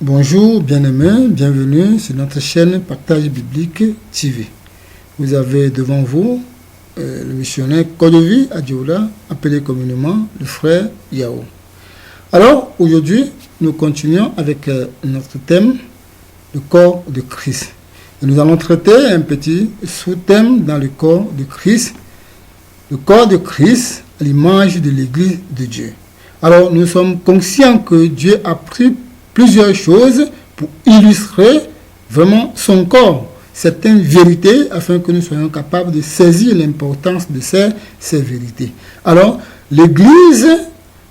Bonjour bien-aimés, bienvenue sur notre chaîne Partage Biblique TV. Vous avez devant vous le missionnaire Kodovi Adiola, appelé communément le frère Yao. Alors aujourd'hui, nous continuons avec notre thème, le corps de Christ. Et nous allons traiter un petit sous-thème dans le corps de Christ. Le corps de Christ à l'image de l'Église de Dieu. Alors nous sommes conscients que Dieu a pris plusieurs choses pour illustrer vraiment son corps, certaines vérités, afin que nous soyons capables de saisir l'importance de ces vérités. Alors, l'Église,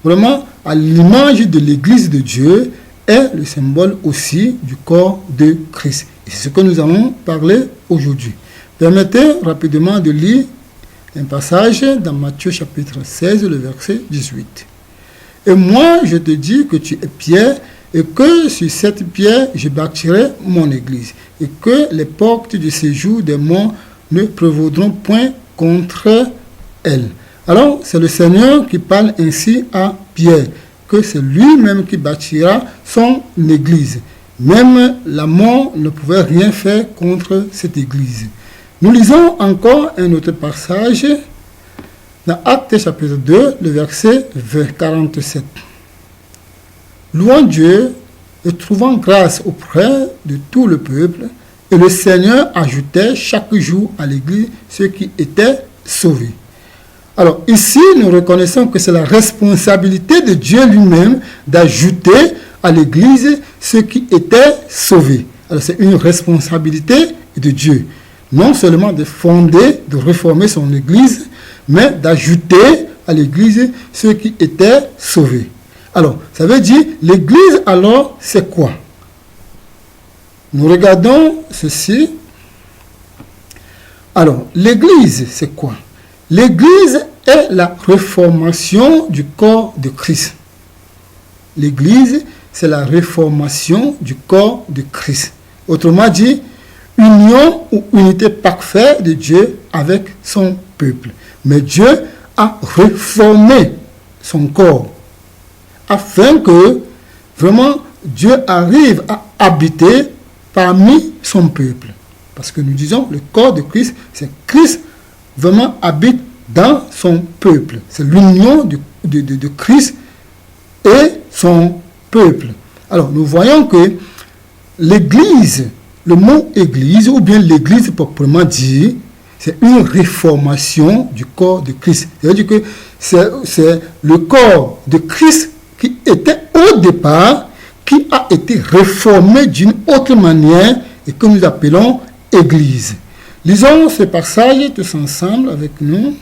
vraiment, à l'image de l'Église de Dieu, est le symbole aussi du corps de Christ. Et c'est ce que nous allons parler aujourd'hui. Permettez rapidement de lire un passage dans Matthieu chapitre 16, le verset 18. « Et moi, je te dis que tu es Pierre, et que sur cette pierre, je bâtirai mon église, et que les portes du séjour des morts ne prévaudront point contre elle. » Alors, c'est le Seigneur qui parle ainsi à Pierre, que c'est lui-même qui bâtira son église. Même la mort ne pouvait rien faire contre cette église. Nous lisons encore un autre passage dans Actes chapitre 2, le verset 47. Louant Dieu et trouvant grâce auprès de tout le peuple, et le Seigneur ajoutait chaque jour à l'Église ceux qui étaient sauvés. Alors ici, nous reconnaissons que c'est la responsabilité de Dieu lui-même d'ajouter à l'Église ceux qui étaient sauvés. Alors c'est une responsabilité de Dieu, non seulement de fonder, de réformer son Église, mais d'ajouter à l'Église ceux qui étaient sauvés. Alors, ça veut dire, l'Église, alors, c'est quoi? Nous regardons ceci. Alors, l'Église, c'est quoi? L'Église est la réformation du corps de Christ. L'Église, c'est la réformation du corps de Christ. Autrement dit, union ou unité parfaite de Dieu avec son peuple. Mais Dieu a réformé son corps, afin que vraiment Dieu arrive à habiter parmi son peuple. Parce que nous disons, le corps de Christ, c'est Christ vraiment habite dans son peuple. C'est l'union de Christ et son peuple. Alors nous voyons que l'Église, le mot Église, ou bien l'Église proprement dit, c'est une réformation du corps de Christ. C'est-à-dire que c'est le corps de Christ qui était au départ, qui a été réformé d'une autre manière et que nous appelons Église. Lisons ce passage tous ensemble avec nous.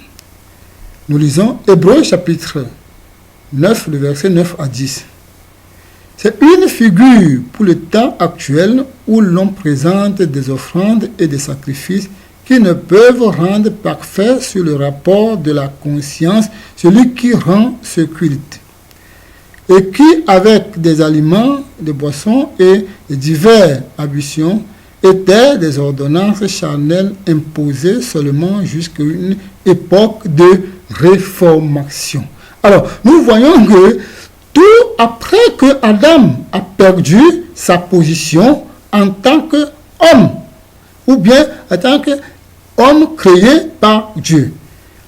Nous lisons Hébreux chapitre 9, le verset 9 à 10. C'est une figure pour le temps actuel où l'on présente des offrandes et des sacrifices qui ne peuvent rendre parfait sur le rapport de la conscience celui qui rend ce culte, et qui, avec des aliments, des boissons et divers ablutions, étaient des ordonnances charnelles imposées seulement jusqu'à une époque de réformation. Alors, nous voyons que tout après que Adam a perdu sa position en tant qu'homme, ou bien en tant qu'homme créé par Dieu.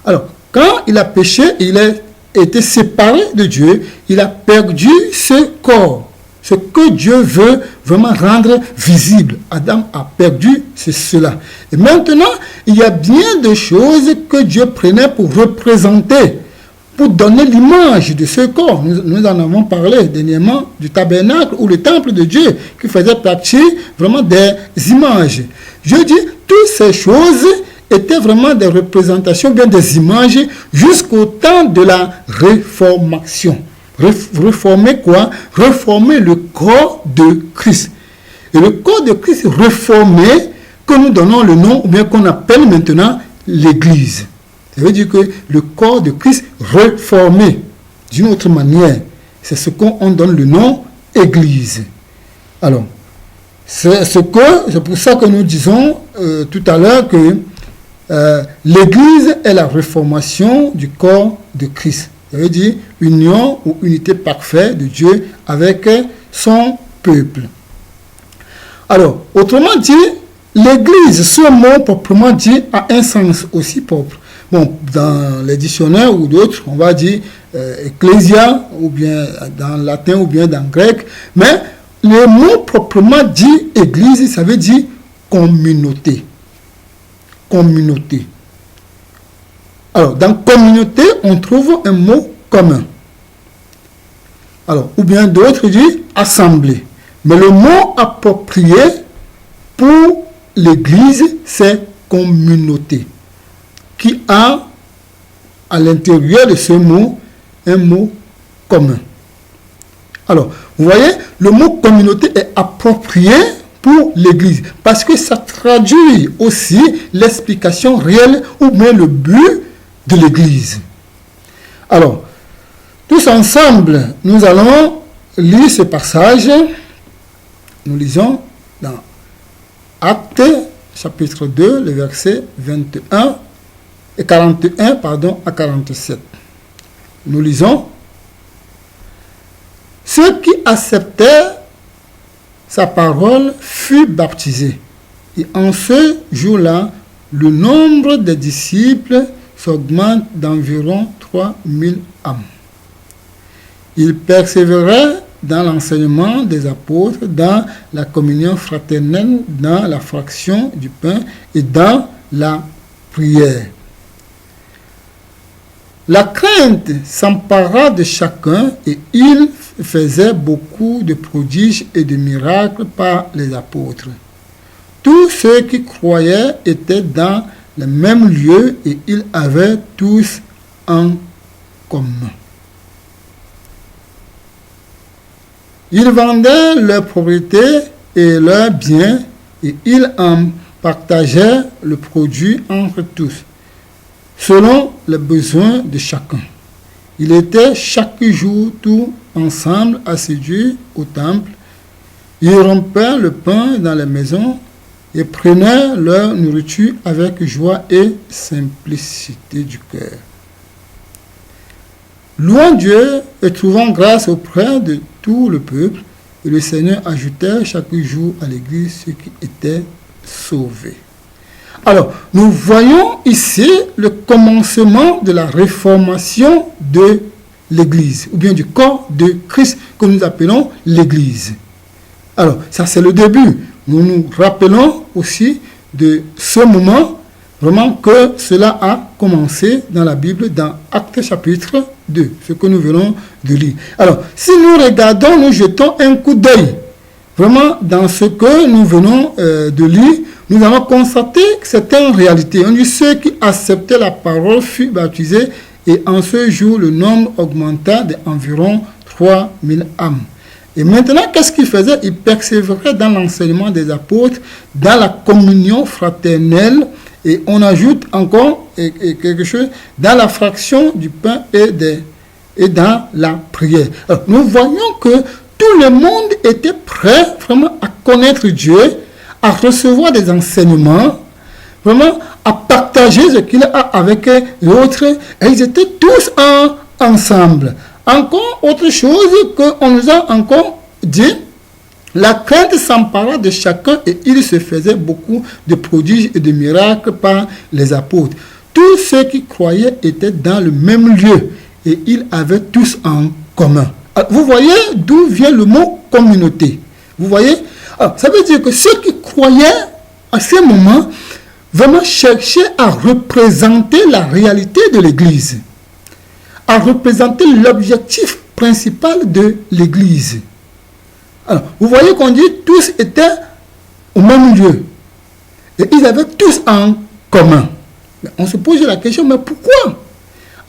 Alors, quand il a péché, il a été séparé de Dieu, il a perdu ce corps, ce que Dieu veut vraiment rendre visible. Adam a perdu cela. Et maintenant, il y a bien de choses que Dieu prenait pour représenter, pour donner l'image de ce corps. Nous en avons parlé dernièrement du tabernacle ou le temple de Dieu qui faisait partie vraiment des images. Je dis, toutes ces choses étaient vraiment des représentations, bien des images, jusqu'au temps de la réformation. Réformer quoi? Réformer le corps de Christ. Et le corps de Christ réformé, que nous donnons le nom, ou bien qu'on appelle maintenant l'Église. Ça veut dire que le corps de Christ réformé d'une autre manière, c'est ce qu'on donne le nom Église. Alors, c'est pour ça que nous disons tout à l'heure que l'Église est la réformation du corps de Christ. Ça veut dire union ou unité parfaite de Dieu avec son peuple. Alors, autrement dit, l'église, ce mot proprement dit, a un sens aussi propre. Bon, dans les dictionnaires ou d'autres, on va dire ecclésia, ou bien dans latin, ou bien dans grec, mais le mot proprement dit église, ça veut dire communauté. Communauté. Alors, dans communauté, on trouve un mot commun. Alors, ou bien d'autres disent assemblée. Mais le mot approprié pour l'église, c'est communauté, qui a à l'intérieur de ce mot un mot commun. Alors, vous voyez, le mot communauté est approprié pour l'église parce que ça traduit aussi l'explication réelle ou bien le but de l'église. Alors, tous ensemble, nous allons lire ce passage. Nous lisons dans Actes, chapitre 2, le verset 41 et 41, à 47. Nous lisons: ceux qui acceptèrent sa parole furent baptisés. Et en ce jour-là, le nombre des disciples s'augmente d'environ 3000 âmes. Ils persévéraient dans l'enseignement des apôtres, dans la communion fraternelle, dans la fraction du pain et dans la prière. La crainte s'empara de chacun et il faisait beaucoup de prodiges et de miracles par les apôtres. Tous ceux qui croyaient étaient dans le même lieu et ils avaient tous en commun. Ils vendaient leurs propriétés et leurs biens et ils en partageaient le produit entre tous, selon les besoins de chacun. Ils étaient chaque jour tous ensemble assidus au temple. Ils rompaient le pain dans les maisons et prenaient leur nourriture avec joie et simplicité du cœur, louant Dieu et trouvant grâce auprès de tout le peuple. Et le Seigneur ajoutait chaque jour à l'église ceux qui étaient sauvés. Alors, nous voyons ici le commencement de la réformation de l'église, ou bien du corps de Christ que nous appelons l'église. Alors, ça c'est le début. Nous nous rappelons aussi de ce moment, vraiment que cela a commencé dans la Bible, dans Actes chapitre 2, ce que nous venons de lire. Alors, si nous regardons, nous jetons un coup d'œil, vraiment dans ce que nous venons de lire, nous allons constater que c'est une réalité. On dit ceux qui acceptaient la parole furent baptisés et en ce jour, le nombre augmenta d'environ 3000 âmes. Et maintenant, qu'est-ce qu'ils faisaient? Ils persévéraient dans l'enseignement des apôtres, dans la communion fraternelle, et on ajoute encore quelque chose, dans la fraction du pain et dans la prière. Alors, nous voyons que tout le monde était prêt vraiment à connaître Dieu, à recevoir des enseignements, vraiment à partager ce qu'il a avec l'autre, et ils étaient tous ensemble. Encore autre chose qu'on nous a encore dit, la crainte s'empara de chacun et il se faisait beaucoup de prodiges et de miracles par les apôtres. Tous ceux qui croyaient étaient dans le même lieu et ils avaient tous en commun. Alors, vous voyez d'où vient le mot communauté. Vous voyez? Alors, ça veut dire que ceux qui croyaient à ce moment vraiment cherchaient à représenter la réalité de l'Église, à représenter l'objectif principal de l'Église. Alors, vous voyez qu'on dit tous étaient au même lieu. Et ils avaient tous en commun. Mais on se pose la question, mais pourquoi?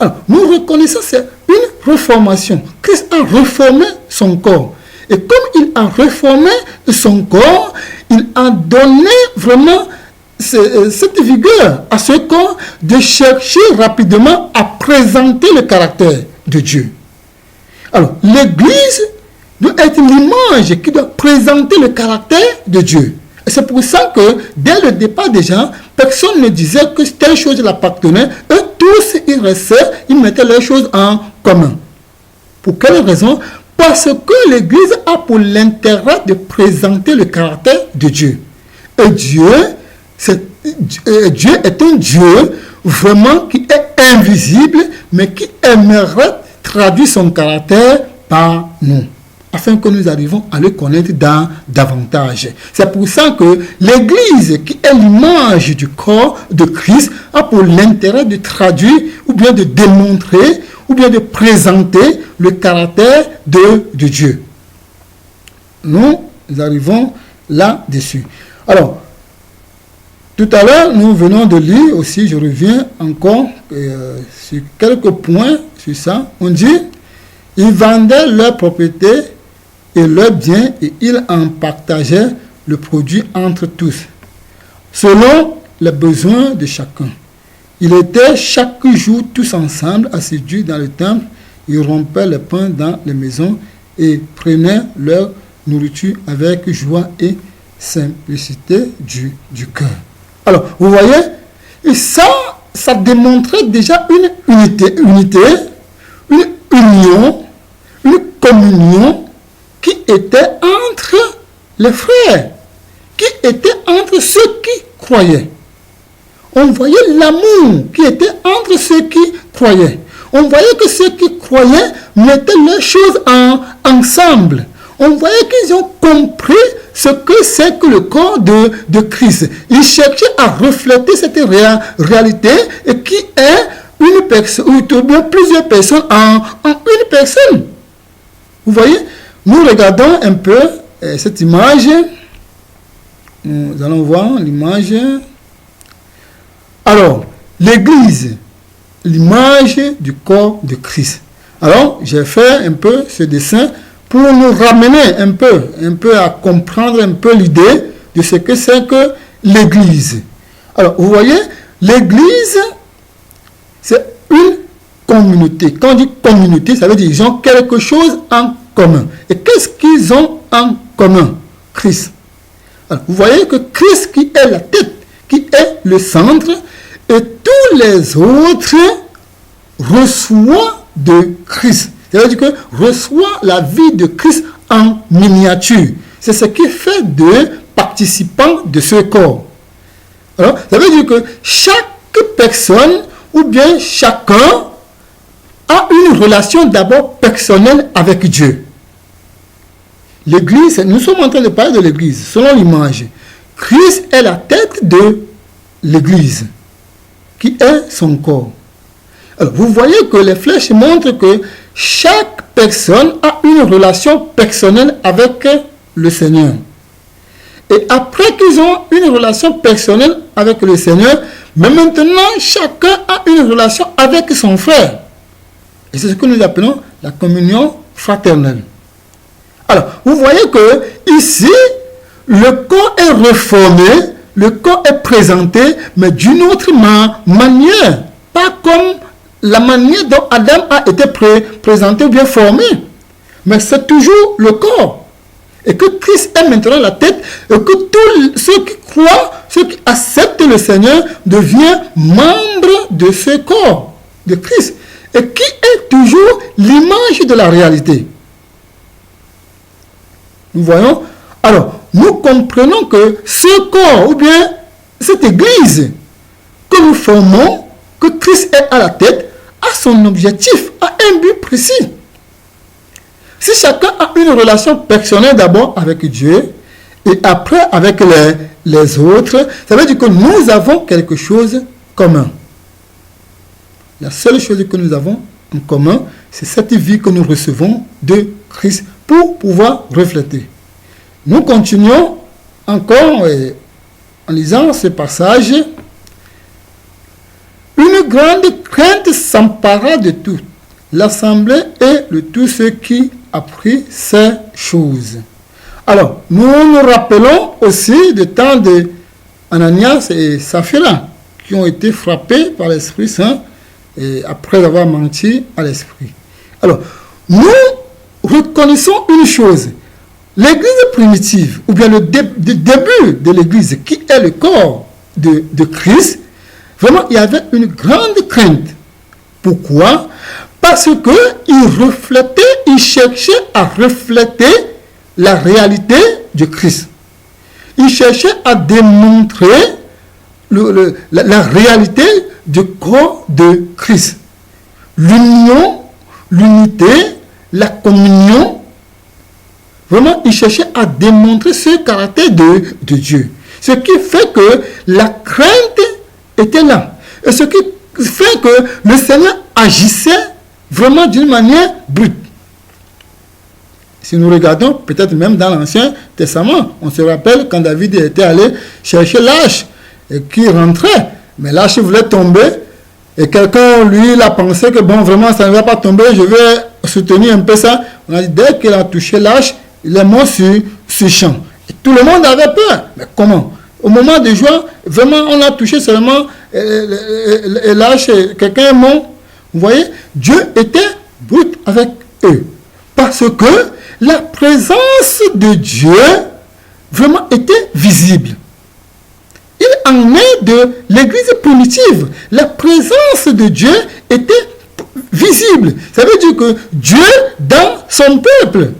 Alors, nous reconnaissons que c'est une réformation. Christ a réformé son corps. Et comme il a réformé son corps, il a donné vraiment cette vigueur à ce corps de chercher rapidement à présenter le caractère de Dieu. Alors, l'Église doit être l'image qui doit présenter le caractère de Dieu. Et c'est pour ça que, dès le départ déjà, personne ne disait que telle chose l'appartenait. Eux tous, ils restaient, ils mettaient les choses en commun. Pour quelle raison? Parce que l'Église a pour l'intérêt de présenter le caractère de Dieu. Et Dieu est un Dieu vraiment qui est invisible, mais qui aimerait traduire son caractère par nous, afin que nous arrivions à le connaître davantage. C'est pour ça que l'Église, qui est l'image du corps de Christ, a pour l'intérêt de traduire, ou bien de démontrer, ou bien de présenter le caractère de Dieu. Nous arrivons là-dessus. Alors, tout à l'heure, nous venons de lire aussi, je reviens encore sur quelques points sur ça. On dit, ils vendaient leurs propriétés et leurs biens et ils en partageaient le produit entre tous, selon les besoins de chacun. Ils étaient chaque jour tous ensemble assidus dans le temple, ils rompaient le pain dans les maisons et prenaient leur nourriture avec joie et simplicité du cœur. Alors, vous voyez, et ça démontrait déjà une unité, une union, une communion qui était entre les frères, qui était entre ceux qui croyaient. On voyait l'amour qui était entre ceux qui croyaient. On voyait que ceux qui croyaient mettaient leurs choses ensemble. On voyait qu'ils ont compris ce que c'est que le corps de Christ. Ils cherchaient à refléter cette réalité et qui est une personne, ou bien plusieurs personnes en une personne. Vous voyez, nous regardons un peu cette image. Nous allons voir l'image. Alors, l'Église, l'image du corps de Christ. Alors, j'ai fait un peu ce dessin pour nous ramener un peu à comprendre un peu l'idée de ce que c'est que l'Église. Alors, vous voyez, l'Église, c'est une communauté. Quand on dit communauté, ça veut dire qu'ils ont quelque chose en commun. Et qu'est-ce qu'ils ont en commun? Christ. Alors, vous voyez que Christ qui est la tête, qui est le centre, et tous les autres reçoivent de Christ. C'est-à-dire que reçoit la vie de Christ en miniature. C'est ce qui fait de participants de ce corps. Alors, ça veut dire que chaque personne ou bien chacun a une relation d'abord personnelle avec Dieu. L'Église, nous sommes en train de parler de l'Église, selon l'image. Christ est la tête de l'Église, qui est son corps. Alors, vous voyez que les flèches montrent que chaque personne a une relation personnelle avec le Seigneur. Et après qu'ils ont une relation personnelle avec le Seigneur, mais maintenant, chacun a une relation avec son frère. Et c'est ce que nous appelons la communion fraternelle. Alors, vous voyez que ici, le corps est reformé, le corps est présenté, mais d'une autre manière, pas comme la manière dont Adam a été présenté ou bien formé. Mais c'est toujours le corps. Et que Christ est maintenant la tête, et que tous ceux qui croient, ceux qui acceptent le Seigneur, deviennent membres de ce corps de Christ. Et qui est toujours l'image de la réalité. Nous voyons. Alors, nous comprenons que ce corps, ou bien cette église que nous formons, que Christ est à la tête, a son objectif, a un but précis. Si chacun a une relation personnelle d'abord avec Dieu et après avec les autres, ça veut dire que nous avons quelque chose commun. La seule chose que nous avons en commun, c'est cette vie que nous recevons de Christ pour pouvoir refléter. Nous continuons encore en lisant ce passage. Une grande crainte s'empara de tout l'assemblée et de tous ceux qui apprirent ces choses. Alors, nous nous rappelons aussi du temps de Ananias et Saphira qui ont été frappés par l'Esprit Saint et après avoir menti à l'Esprit. Alors, nous reconnaissons une chose. L'église primitive, ou bien le début de l'église qui est le corps de Christ, vraiment, il y avait une grande crainte. Pourquoi? Parce qu'il cherchait à refléter la réalité de Christ. Il cherchait à démontrer la réalité du corps de Christ. L'union, l'unité, la communion. Vraiment, il cherchait à démontrer ce caractère de Dieu. Ce qui fait que la crainte était là. Et ce qui fait que le Seigneur agissait vraiment d'une manière brute. Si nous regardons, peut-être même dans l'Ancien Testament, on se rappelle quand David était allé chercher l'arche et qui rentrait, mais l'arche voulait tomber et quelqu'un, lui, il a pensé que bon, vraiment, ça ne va pas tomber, je vais soutenir un peu ça. On a dit, dès qu'il a touché l'arche, il est mort sur ce champ. Et tout le monde avait peur. Mais comment? Au moment de joie, vraiment, on a touché seulement l'arche, quelqu'un est mort. Vous voyez, Dieu était brut avec eux. Parce que la présence de Dieu vraiment était visible. Il en est de l'église primitive. La présence de Dieu était visible. Ça veut dire que Dieu dans son peuple,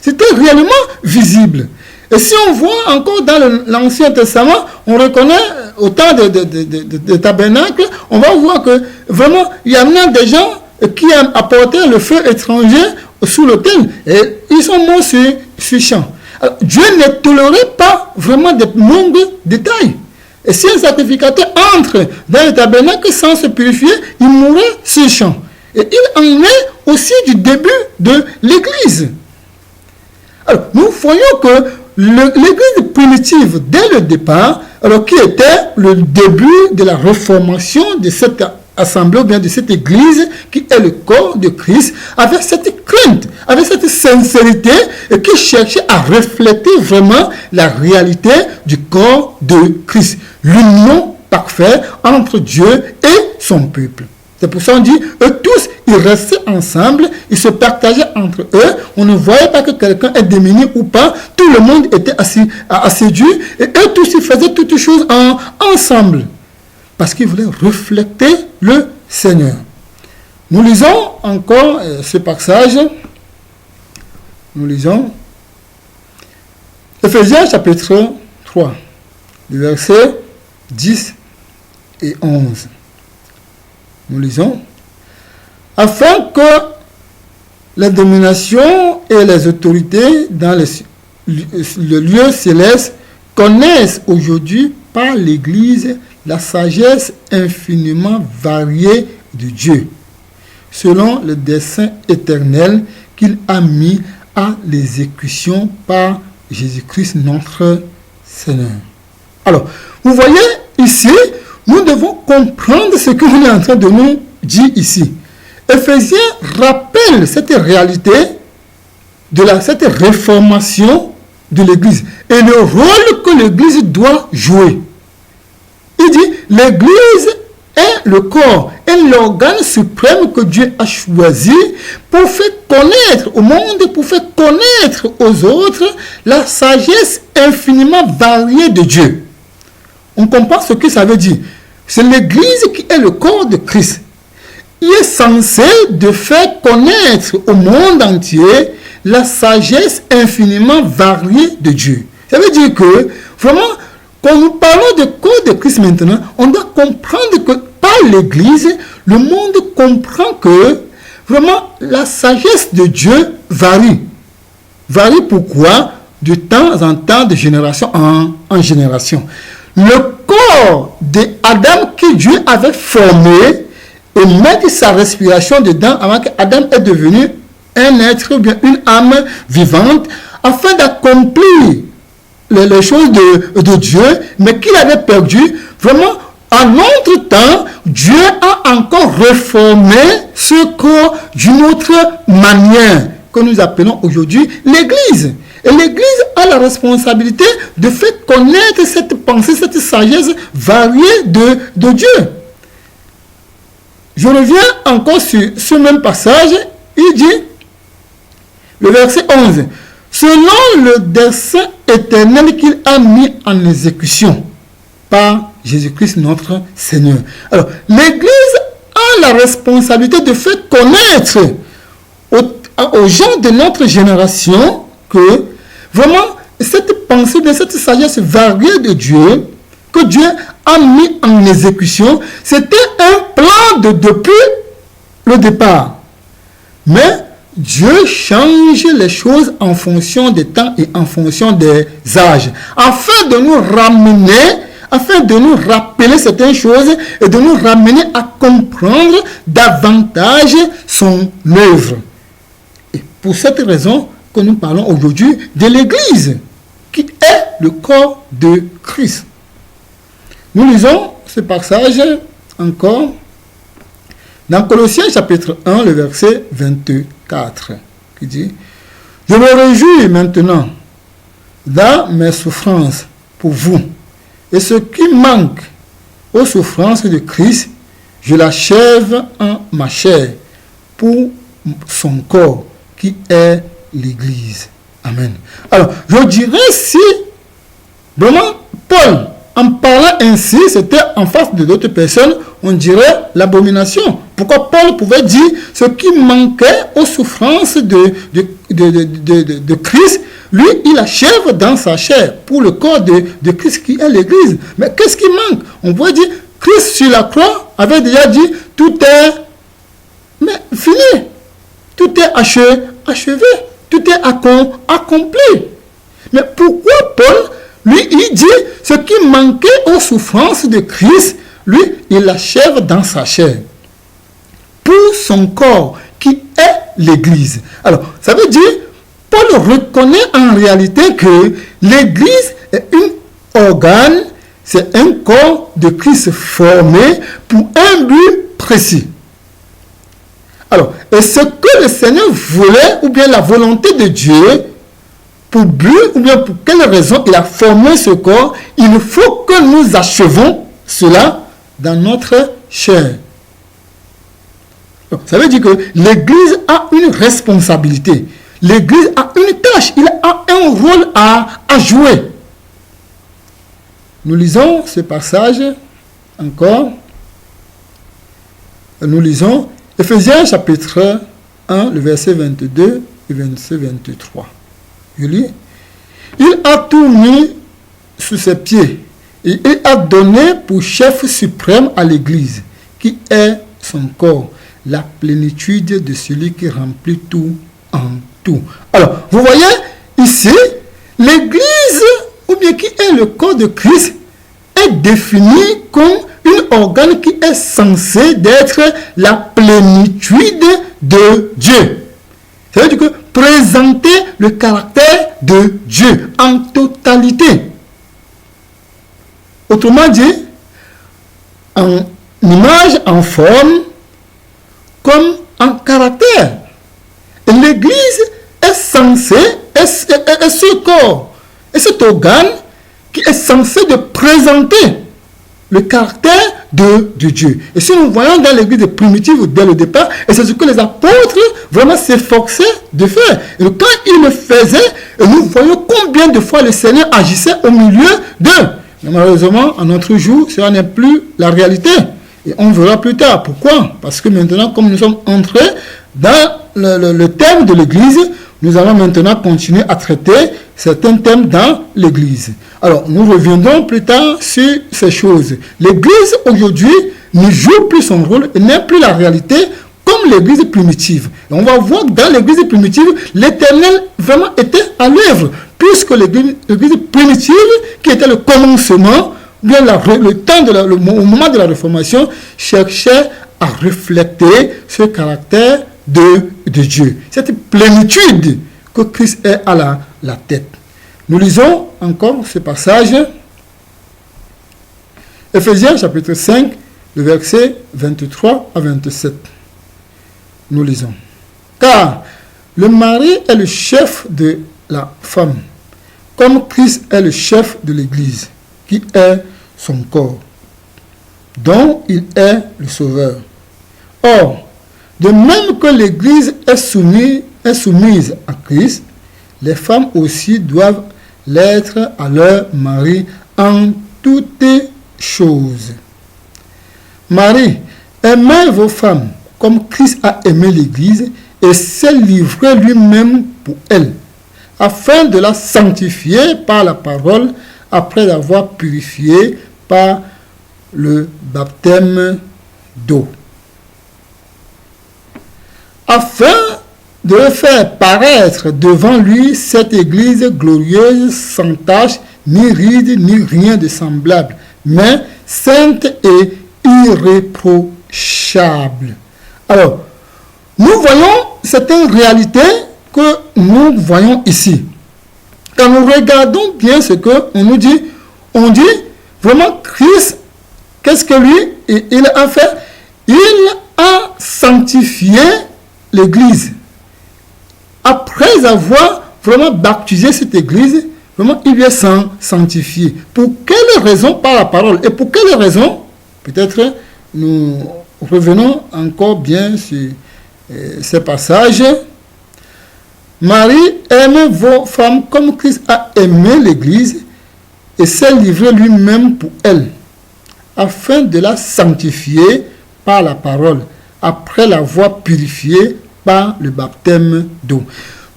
c'était réellement visible. Et si on voit encore dans l'Ancien Testament, on reconnaît au temps de tabernacle, on va voir que vraiment, il y a maintenant des gens qui apportaient le feu étranger sous l'autel et ils sont morts sur champ. Alors, Dieu ne tolérait pas vraiment de moindres détails. Et si un sacrificateur entre dans le tabernacle sans se purifier, il mourrait sur champ. Et il en est aussi du début de l'Église. Alors, nous voyons que l'Église primitive, dès le départ, alors qui était le début de la réformation de cette assemblée, ou bien de cette Église, qui est le corps de Christ, avec cette crainte, avec cette sincérité, et qui cherchait à refléter vraiment la réalité du corps de Christ. L'union parfaite entre Dieu et son peuple. C'est pour ça qu'on dit, eux tous, ils restaient ensemble, ils se partageaient entre eux, on ne voyait pas que quelqu'un est démuni ou pas, tout le monde était assidu, et eux tous, ils faisaient toutes choses ensemble, parce qu'ils voulaient refléter le Seigneur. Nous lisons encore ce passage, nous lisons Ephésiens chapitre 3, versets 10 et 11. Nous lisons, afin que les dominations et les autorités dans le lieu céleste connaissent aujourd'hui par l'Église la sagesse infiniment variée de Dieu, selon le dessein éternel qu'il a mis à l'exécution par Jésus-Christ notre Seigneur. Alors, vous voyez ici, nous devons comprendre ce que l'on est en train de nous dire ici. Éphésiens rappelle cette réalité de cette réformation de l'Église et le rôle que l'Église doit jouer. Il dit, l'Église est le corps, est l'organe suprême que Dieu a choisi pour faire connaître au monde, pour faire connaître aux autres la sagesse infiniment variée de Dieu. On comprend ce que ça veut dire. C'est l'Église qui est le corps de Christ. Il est censé de faire connaître au monde entier la sagesse infiniment variée de Dieu. Ça veut dire que, vraiment, quand nous parlons de corps de Christ maintenant, on doit comprendre que par l'Église, le monde comprend que, vraiment, la sagesse de Dieu varie. Varie pourquoi? De temps en temps, de génération en génération. Le corps d'Adam que Dieu avait formé et mettre sa respiration dedans avant qu'Adam est devenu un être ou bien une âme vivante afin d'accomplir les choses de Dieu, mais qu'il avait perdu. Vraiment, en notre temps, Dieu a encore reformé ce corps d'une autre manière que nous appelons aujourd'hui l'Église. Et l'Église a la responsabilité de faire connaître cette pensée, cette sagesse variée de Dieu. Je reviens encore sur ce même passage. Il dit, le verset 11, « Selon le dessein éternel qu'il a mis en exécution par Jésus-Christ notre Seigneur. » Alors, l'Église la responsabilité de faire connaître aux gens de notre génération que vraiment cette pensée, de cette sagesse variée de Dieu, que Dieu a mis en exécution, c'était un plan depuis le départ. Mais Dieu change les choses en fonction des temps et en fonction des âges, afin de nous ramener, afin de nous rappeler certaines choses et de nous ramener à comprendre davantage son œuvre. Et pour cette raison que nous parlons aujourd'hui de l'Église, qui est le corps de Christ. Nous lisons ce passage encore dans Colossiens chapitre 1, le verset 24, qui dit « Je me réjouis maintenant dans mes souffrances pour vous, et ce qui manque aux souffrances de Christ, je l'achève en ma chair pour son corps, qui est l'Église. » Amen. Alors, je dirais si vraiment Paul, en parlant ainsi, c'était en face de d'autres personnes, on dirait l'abomination. Pourquoi Paul pouvait dire ce qui manquait aux souffrances de Christ, lui, il achève dans sa chair pour le corps de Christ qui est l'Église. Mais qu'est-ce qui manque? On pourrait dire, Christ sur la croix avait déjà dit, tout est fini, tout est achevé, tout est accompli. Mais pourquoi Paul, lui, il dit ce qui manquait aux souffrances de Christ, lui, il l'achève dans sa chair pour son corps qui est l'Église. Alors, ça veut dire, Paul reconnaît en réalité que l'Église est un organe, c'est un corps de Christ formé pour un but précis. Alors, et ce que le Seigneur voulait, ou bien la volonté de Dieu, pour but, ou bien pour quelle raison il a formé ce corps, il faut que nous achevons cela dans notre chair. Donc, ça veut dire que l'Église a une responsabilité. L'Église a une tâche, il a un rôle à jouer. Nous lisons ce passage encore. Nous lisons Éphésiens chapitre 1, le verset 22 et verset 23. Je lis. Il a tout mis sous ses pieds et il a donné pour chef suprême à l'Église, qui est son corps, la plénitude de celui qui remplit tout en tout. Alors, vous voyez, ici, l'Église, ou bien qui est le corps de Christ, est définie comme un organe qui est censé d'être la plénitude de Dieu. Ça veut dire que présenter le caractère de Dieu en totalité. Autrement dit, en image, en forme, comme en caractère. Et l'Église est censée, est ce corps, et cet organe qui est censé de présenter le caractère de Dieu. Et si nous voyons dans l'Église primitive dès le départ, et c'est ce que les apôtres vraiment s'efforçaient de faire. Et quand ils le faisaient, et nous voyons combien de fois le Seigneur agissait au milieu d'eux. Mais malheureusement, en notre jour, cela n'est plus la réalité. Et on verra plus tard. Pourquoi? Parce que maintenant, comme nous sommes entrés dans le thème de l'Église, nous allons maintenant continuer à traiter certains thèmes dans l'Église. Alors, nous reviendrons plus tard sur ces choses. L'Église, aujourd'hui, ne joue plus son rôle et n'est plus la réalité comme l'Église primitive. Et on va voir que dans l'Église primitive, l'Éternel vraiment était à l'œuvre, puisque l'Église primitive, qui était le commencement, bien le temps au moment de la Réformation, cherchait à refléter ce caractère de Dieu. Cette plénitude que Christ est à la tête. Nous lisons encore ce passage. Éphésiens chapitre 5, le verset 23 à 27. Nous lisons. Car le mari est le chef de la femme, comme Christ est le chef de l'Église, qui est son corps, dont il est le sauveur. Or, de même que l'Église est soumise à Christ, les femmes aussi doivent l'être à leur mari en toutes choses. Marie, Aimez vos femmes comme Christ a aimé l'Église et s'est livré lui-même pour elle, afin de la sanctifier par la parole, après l'avoir purifiée par le baptême d'eau, afin de faire paraître devant lui cette Église glorieuse, sans tache, ni ride, ni rien de semblable, mais sainte et irréprochable. Alors, nous voyons certaines réalités que nous voyons ici. Quand nous regardons bien ce qu'on nous dit, on dit vraiment Christ, qu'est-ce que lui, il a fait? Il a sanctifié l'Église. Après avoir vraiment baptisé cette Église, vraiment il lui est sanctifié. Pour quelle raison? Par la parole. Et pour quelle raison? Peut-être nous revenons encore bien sur ces passages. Marie, aime vos femmes comme Christ a aimé l'Église et s'est livré lui-même pour elle, afin de la sanctifier par la parole, après l'avoir purifiée par le baptême d'eau.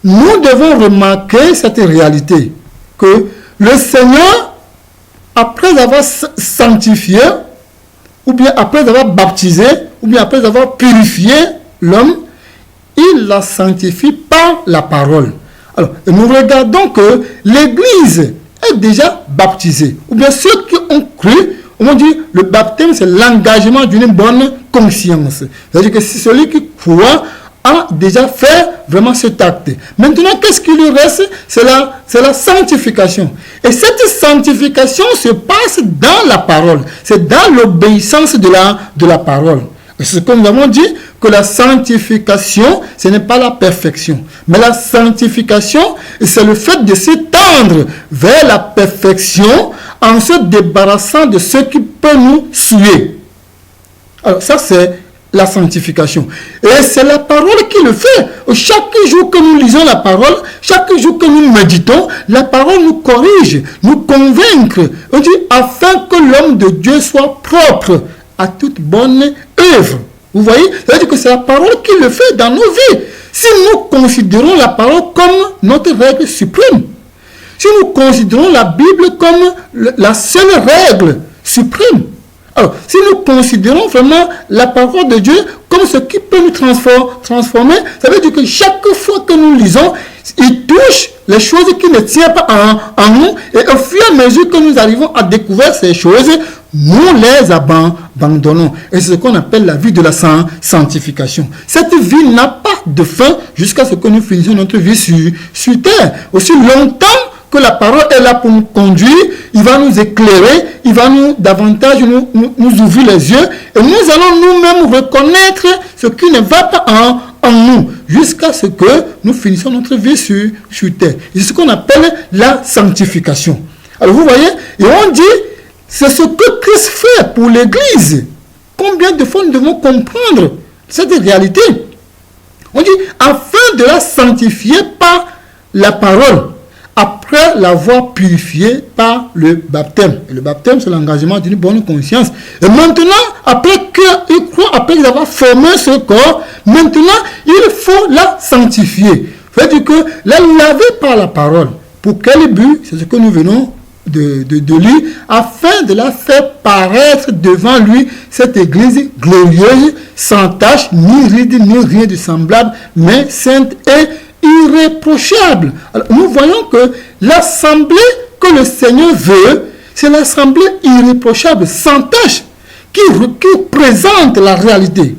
Nous devons remarquer cette réalité, que le Seigneur, après avoir sanctifié, ou bien après avoir baptisé, ou bien après avoir purifié l'homme, il la sanctifie par la parole. Alors, nous regardons que l'Église est déjà baptisée. Ou bien ceux qui ont cru, on dit le baptême, c'est l'engagement d'une bonne conscience. C'est-à-dire que si celui qui croit a déjà fait vraiment cet acte. Maintenant, qu'est-ce qui lui reste? C'est la sanctification. Et cette sanctification se passe dans la parole. C'est dans l'obéissance de la parole. Et c'est comme nous avons dit, que la sanctification, ce n'est pas la perfection. Mais la sanctification, c'est le fait de s'étendre vers la perfection en se débarrassant de ce qui peut nous souiller. Alors ça, c'est la sanctification. Et c'est la parole qui le fait. Chaque jour que nous lisons la parole, chaque jour que nous méditons, la parole nous corrige, nous convainc. On dit, afin que l'homme de Dieu soit propre à toute bonne œuvre. Vous voyez, c'est-à-dire que c'est la parole qui le fait dans nos vies. Si nous considérons la parole comme notre règle suprême, si nous considérons la Bible comme la seule règle suprême, alors si nous considérons vraiment la parole de Dieu comme ce qui peut nous transformer, ça veut dire que chaque fois que nous lisons, il touche les choses qui ne tiennent pas en nous, et au fur et à mesure que nous arrivons à découvrir ces choses, nous les abandonnons. Et c'est ce qu'on appelle la vie de la sanctification. Cette vie n'a pas de fin jusqu'à ce que nous finissions notre vie sur terre. Aussi longtemps que la parole est là pour nous conduire, il va nous éclairer, il va davantage nous ouvrir les yeux, et nous allons nous-mêmes reconnaître ce qui ne va pas en nous, jusqu'à ce que nous finissions notre vie sur terre. C'est ce qu'on appelle la sanctification. Alors vous voyez, et on dit, c'est ce que Christ fait pour l'Église. Combien de fois nous devons comprendre cette réalité? On dit, afin de la sanctifier par la parole, après l'avoir purifiée par le baptême. Et le baptême, c'est l'engagement d'une bonne conscience. Et maintenant, après qu'ils croient, après avoir formé ce corps, maintenant, il faut la sanctifier. C'est-à-dire que la laver par la parole. Pour quel but? C'est ce que nous venons de lui, afin de la faire paraître devant lui cette Église glorieuse, sans tache, ni ride, ni rien de semblable, mais sainte et irréprochable. Alors, nous voyons que l'assemblée que le Seigneur veut, c'est l'assemblée irréprochable, sans tache, qui présente la réalité.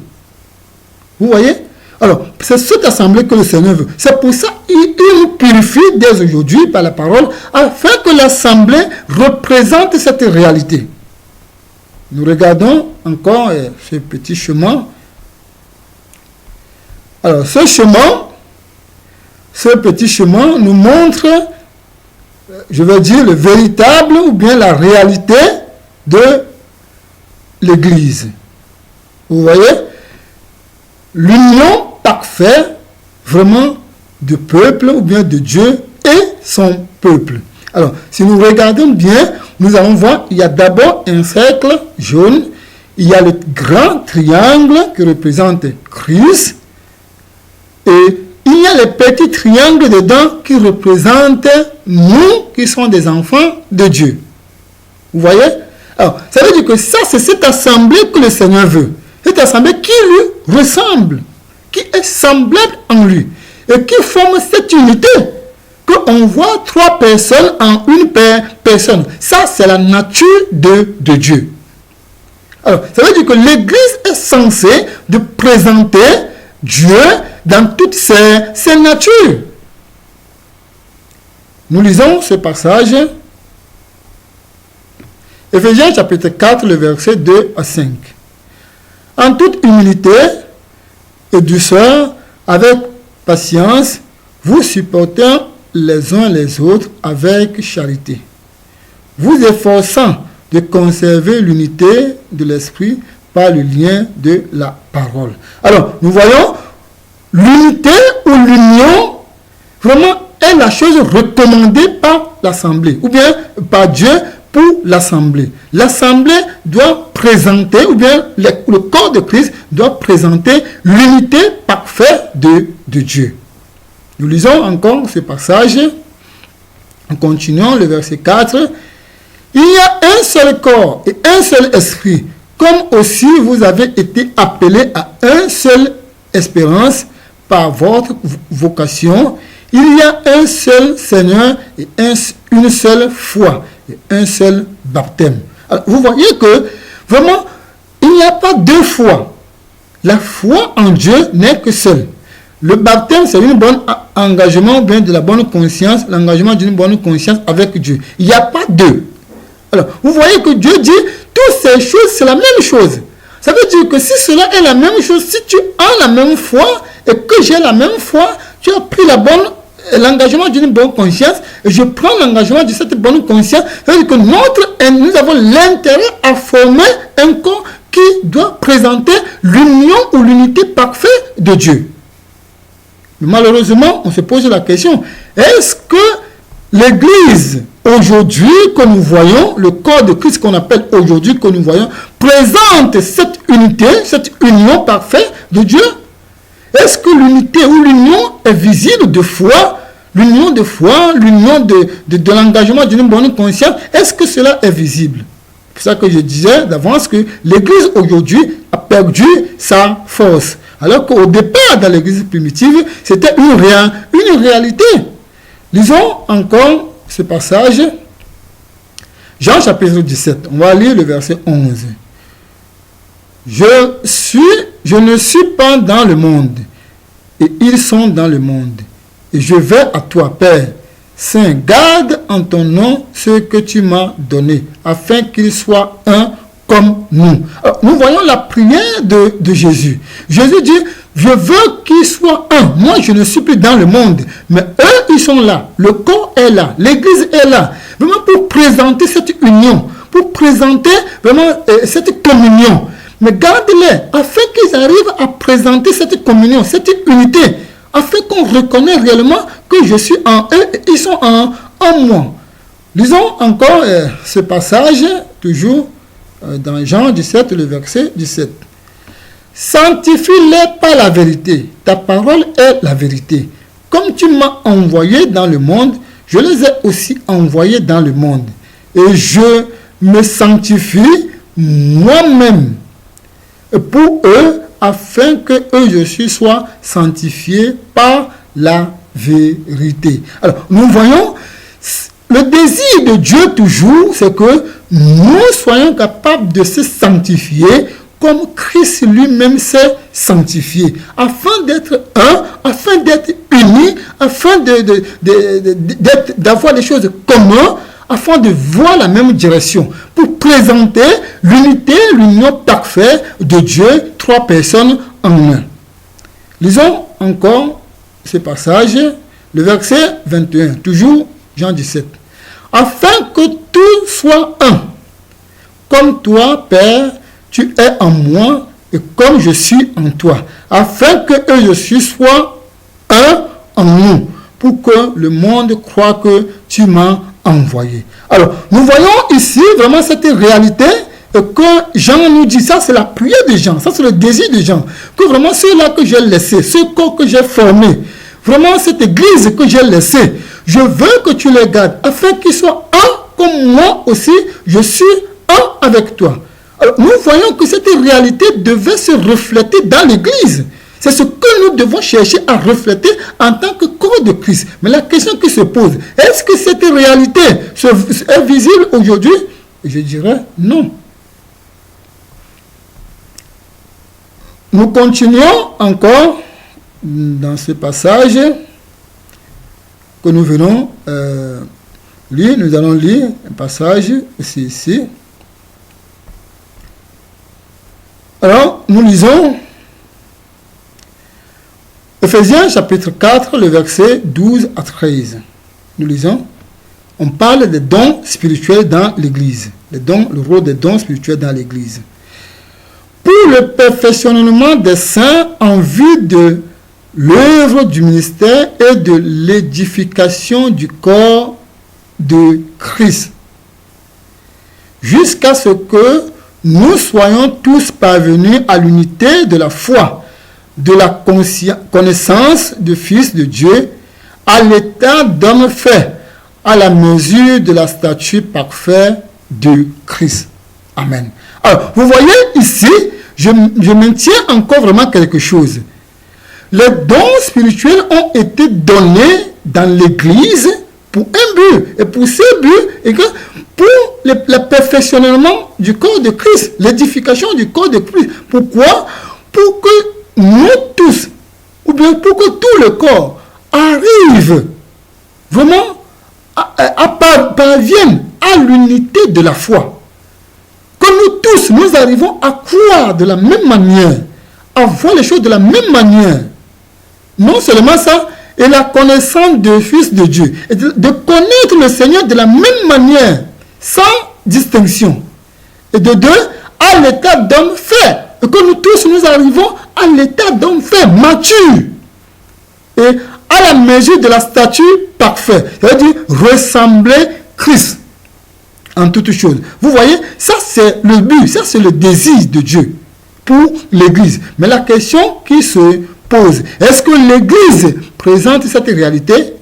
Vous voyez? Alors, c'est cette assemblée que le Seigneur veut. C'est pour ça qu'il nous purifie dès aujourd'hui par la parole, afin que l'assemblée représente cette réalité. Nous regardons encore ce petit chemin. Alors, ce petit chemin nous montre, je veux dire, le véritable ou bien la réalité de l'Église. Vous voyez? L'union parfaite, vraiment, du peuple ou bien de Dieu et son peuple. Alors, si nous regardons bien, nous allons voir, il y a d'abord un cercle jaune, il y a le grand triangle qui représente Christ et il y a les petits triangles dedans qui représentent nous qui sommes des enfants de Dieu. Vous voyez? Alors, ça veut dire que ça, c'est cette assemblée que le Seigneur veut. Cette assemblée qui lui ressemble, qui est semblable en lui et qui forme cette unité. Qu'on voit 3 personnes en une personne. Ça, c'est la nature de Dieu. Alors, ça veut dire que l'Église est censée de présenter Dieu dans toutes ses natures. Nous lisons ce passage. Éphésiens chapitre 4, le verset 2 à 5. En toute humilité et douceur, avec patience, vous supportez les uns les autres avec charité, vous efforçant de conserver l'unité de l'esprit par le lien de la parole. Alors, nous voyons, l'unité ou l'union, vraiment, est la chose recommandée par l'Assemblée, ou bien par Dieu pour l'Assemblée. L'Assemblée doit présenter, ou bien le corps de Christ doit présenter l'unité parfaite de Dieu. Nous lisons encore ce passage, en continuant le verset 4. Il y a un seul corps et un seul esprit, comme aussi vous avez été appelés à une seule espérance par votre vocation. Il y a un seul Seigneur et une seule foi et un seul baptême. Alors, vous voyez que vraiment, il n'y a pas 2 fois. La foi en Dieu n'est que seule. Le baptême, c'est un bon engagement, bien de la bonne conscience, l'engagement d'une bonne conscience avec Dieu. Il n'y a pas 2. Alors, vous voyez que Dieu dit, toutes ces choses, c'est la même chose. Ça veut dire que si cela est la même chose, si tu as la même foi et que j'ai la même foi, tu as pris l'engagement d'une bonne conscience et je prends l'engagement de cette bonne conscience. Ça veut dire que nous avons l'intérêt à former un corps qui doit présenter l'union ou l'unité parfaite de Dieu. Mais malheureusement, on se pose la question, est-ce que l'Église aujourd'hui que nous voyons, le corps de Christ qu'on appelle aujourd'hui que nous voyons, présente cette unité, cette union parfaite de Dieu? Est-ce que l'unité ou l'union est visible de foi, l'union de l'engagement d'une bonne conscience, est-ce que cela est visible? C'est ça que je disais d'avance que l'Église aujourd'hui a perdu sa force. Alors qu'au départ, dans l'Église primitive, c'était une réalité. Lisons encore ce passage. Jean chapitre 17. On va lire le verset 11. Je ne suis pas dans le monde, et ils sont dans le monde. Et je vais à toi, Père. Saint, garde en ton nom ce que tu m'as donné, afin qu'ils soient un comme nous. Alors, nous voyons la prière de Jésus. Jésus dit, je veux qu'ils soient un. Moi, je ne suis plus dans le monde, mais eux, ils sont là. Le corps est là. L'Église est là. Vraiment pour présenter cette union, pour présenter vraiment cette communion. Mais garde-les, afin qu'ils arrivent à présenter cette communion, cette unité, afin qu'on reconnaisse réellement que je suis en eux et ils sont en moi. Lisons encore ce passage, toujours dans Jean 17, le verset 17. Sanctifie-les par la vérité. Ta parole est la vérité. Comme tu m'as envoyé dans le monde, je les ai aussi envoyés dans le monde. Et je me sanctifie moi-même pour eux, afin que eux aussi soient sanctifiés par la vérité. Alors, nous voyons, le désir de Dieu toujours, c'est que nous soyons capables de se sanctifier comme Christ lui-même s'est sanctifié, afin d'être un, afin d'être unis, afin d'avoir des choses communes, afin de voir la même direction, pour présenter l'unité, l'union parfaite de Dieu, 3 personnes en un. Lisons encore ce passage, le verset 21, toujours Jean 17. Afin que tout soit un, comme toi, Père, tu es en moi et comme je suis en toi, afin que eux aussi soient un en nous, pour que le monde croie que tu m'as envoyé. Alors, nous voyons ici vraiment cette réalité que Jean nous dit, ça c'est la prière de Jean, ça c'est le désir de Jean, que vraiment ceux-là que j'ai laissés, ce corps que j'ai formé, vraiment cette église que j'ai laissée, je veux que tu les gardes, afin qu'ils soient un comme moi aussi, je suis un avec toi. Alors, nous voyons que cette réalité devait se refléter dans l'église. C'est ce que nous devons chercher à refléter en tant que corps de Christ. Mais la question qui se pose, est-ce que cette réalité est visible aujourd'hui? Je dirais non. Nous continuons encore dans ce passage que nous venons lire. Nous allons lire un passage aussi ici. Alors, nous lisons Ephésiens chapitre 4, le verset 12 à 13. Nous lisons, on parle des dons spirituels dans l'Église. Le rôle des dons spirituels dans l'Église. Pour le perfectionnement des saints en vue de l'œuvre du ministère et de l'édification du corps de Christ, jusqu'à ce que nous soyons tous parvenus à l'unité de la foi, de la connaissance du Fils de Dieu, à l'état d'homme fait, à la mesure de la stature parfaite de Christ. Amen. Alors, vous voyez ici, je maintiens encore vraiment quelque chose. Les dons spirituels ont été donnés dans l'Église pour un but. Et pour ce but, et que pour le perfectionnement du corps de Christ, l'édification du corps de Christ. Pourquoi? Pour que nous tous, ou bien pour que tout le corps arrive vraiment parvienne à l'unité de la foi. Que nous tous, nous arrivons à croire de la même manière, à voir les choses de la même manière. Non seulement ça, et la connaissance du Fils de Dieu, et de connaître le Seigneur de la même manière, sans distinction. Et de deux, à l'état d'homme fait. Et que nous tous, nous arrivons à l'état d'homme fait, mature. Et à la mesure de la stature parfaite. C'est-à-dire ressembler Christ en toutes choses. Vous voyez, ça c'est le but, ça c'est le désir de Dieu pour l'Église. Mais la question qui se pose, est-ce que l'Église présente cette réalité?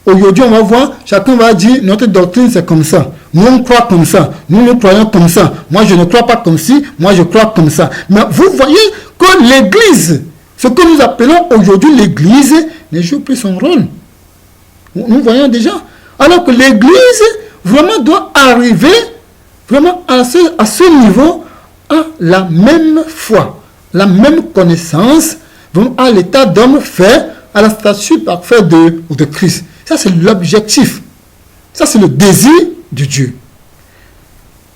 Aujourd'hui, on va voir, chacun va dire, notre doctrine c'est comme ça. Nous, on croit comme ça. Nous croyons comme ça. Moi, je ne crois pas comme ci. Moi, je crois comme ça. Mais vous voyez que l'Église, ce que nous appelons aujourd'hui l'Église, ne joue plus son rôle. Nous voyons déjà. Alors que l'Église, vraiment, doit arriver vraiment à ce niveau, à la même foi, la même connaissance, à l'état d'homme fait, à la stature parfaite de Christ. Ça, c'est l'objectif. Ça, c'est le désir de Dieu.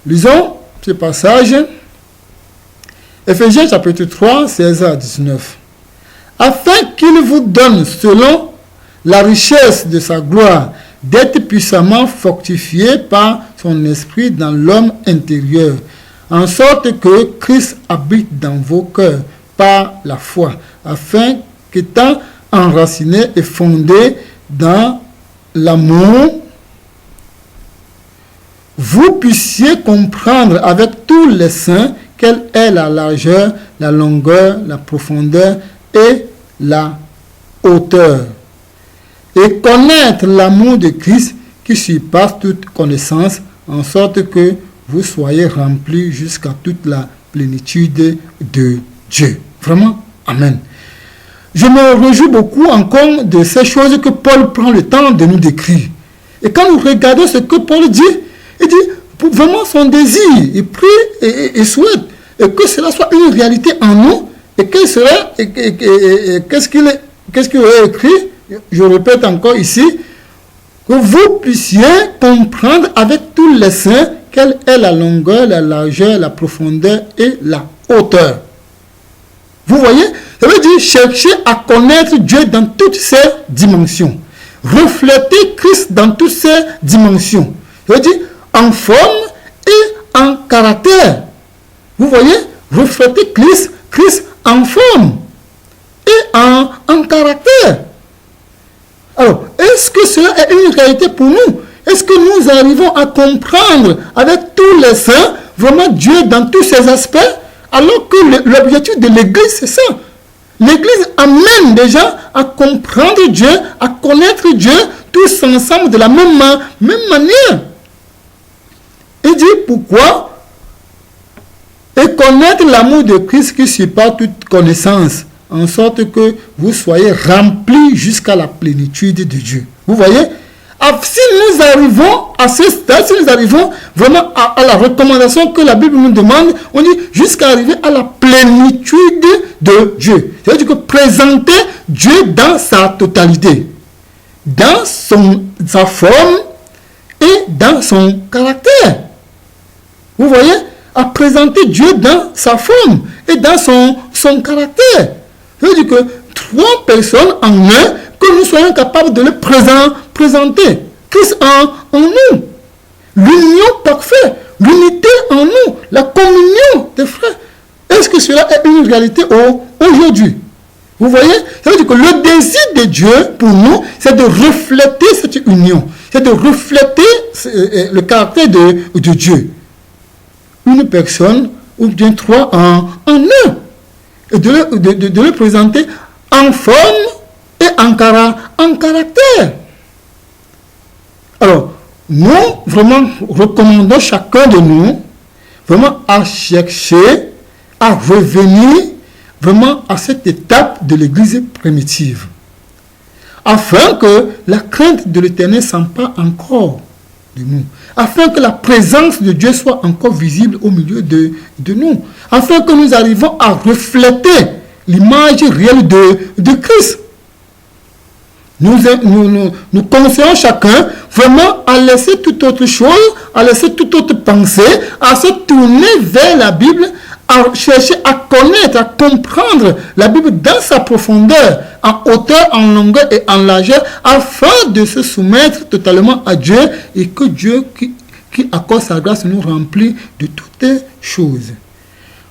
Lisons ce passage. Ephésiens chapitre 3, 16 à 19. Afin qu'il vous donne, selon la richesse de sa gloire, d'être puissamment fortifié par son esprit dans l'homme intérieur, en sorte que Christ habite dans vos cœurs par la foi, afin qu'étant enraciné et fondé dans l'amour, vous puissiez comprendre avec tous les saints quelle est la largeur, la longueur, la profondeur et la hauteur, et connaître l'amour de Christ qui surpasse toute connaissance, en sorte que vous soyez remplis jusqu'à toute la plénitude de Dieu. Vraiment, amen. Je me réjouis beaucoup encore de ces choses que Paul prend le temps de nous décrire. Et quand nous regardons ce que Paul dit, il dit vraiment son désir, il prie et souhaite et que cela soit une réalité en nous. Et quel serait, qu'est-ce qu'il a écrit? Je répète encore ici, que vous puissiez comprendre avec tous les saints quelle est la longueur, la largeur, la profondeur et la hauteur. Vous voyez, ça veut dire chercher à connaître Dieu dans toutes ses dimensions. Refléter Christ dans toutes ses dimensions. Ça veut dire en forme et en caractère. Vous voyez, refléter Christ en forme et en caractère. Alors, est-ce que cela est une réalité pour nous? Est-ce que nous arrivons à comprendre avec tous les saints vraiment Dieu dans tous ses aspects, alors que l'objectif de l'Église, c'est ça. L'Église amène des gens à comprendre Dieu, à connaître Dieu, tous ensemble de la même manière. Il dit pourquoi? Et connaître l'amour de Christ qui surpasse toute connaissance, en sorte que vous soyez remplis jusqu'à la plénitude de Dieu. Vous voyez? Si nous arrivons à ce stade, si nous arrivons vraiment à la recommandation que la Bible nous demande, on dit jusqu'à arriver à la plénitude de Dieu. C'est-à-dire que présenter Dieu dans sa totalité, dans sa forme et dans son caractère. Vous voyez? À présenter Dieu dans sa forme et dans son caractère. C'est-à-dire que 3 personnes en un, que nous soyons capables de le présenter. Christ en nous. L'union parfaite, l'unité en nous, la communion des frères. Est-ce que cela est une réalité aujourd'hui? Vous voyez? Ça veut dire que le désir de Dieu pour nous, c'est de refléter cette union. C'est de refléter le caractère de Dieu. Une personne ou bien 3 en un. Et de le présenter en forme et en caractère. Alors, nous, vraiment, recommandons chacun de nous, vraiment, à chercher, à revenir, vraiment, à cette étape de l'Église primitive. Afin que la crainte de l'Éternel s'empare encore de nous. Afin que la présence de Dieu soit encore visible au milieu de nous. Afin que nous arrivions à refléter l'image réelle de Christ. Nous conseillons chacun vraiment à laisser toute autre chose, à laisser toute autre pensée, à se tourner vers la Bible, à chercher à connaître, à comprendre la Bible dans sa profondeur, en hauteur, en longueur et en largeur, afin de se soumettre totalement à Dieu et que Dieu qui accorde sa grâce nous remplit de toutes choses.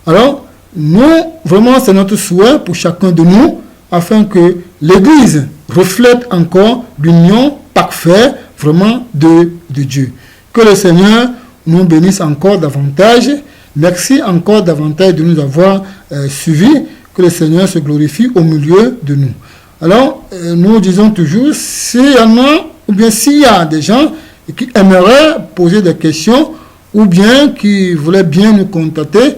Alors, nous, vraiment, c'est notre souhait pour chacun de nous, afin que l'Église reflète encore l'union parfaite, vraiment, de Dieu. Que le Seigneur nous bénisse encore davantage. Merci encore davantage de nous avoir suivis. Que le Seigneur se glorifie au milieu de nous. Alors, nous disons toujours, s'il y en a, ou bien s'il y a des gens qui aimeraient poser des questions, ou bien qui voulaient bien nous contacter,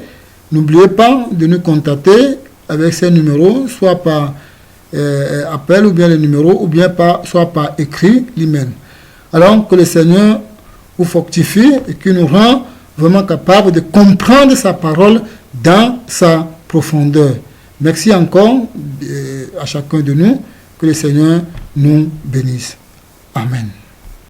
n'oubliez pas de nous contacter avec ces numéros, soit par appel, ou bien les numéros, ou bien soit par écrit, l'email. Alors, que le Seigneur vous fortifie et qu'il nous rend vraiment capables de comprendre sa parole dans sa profondeur. Merci encore à chacun de nous. Que le Seigneur nous bénisse. Amen.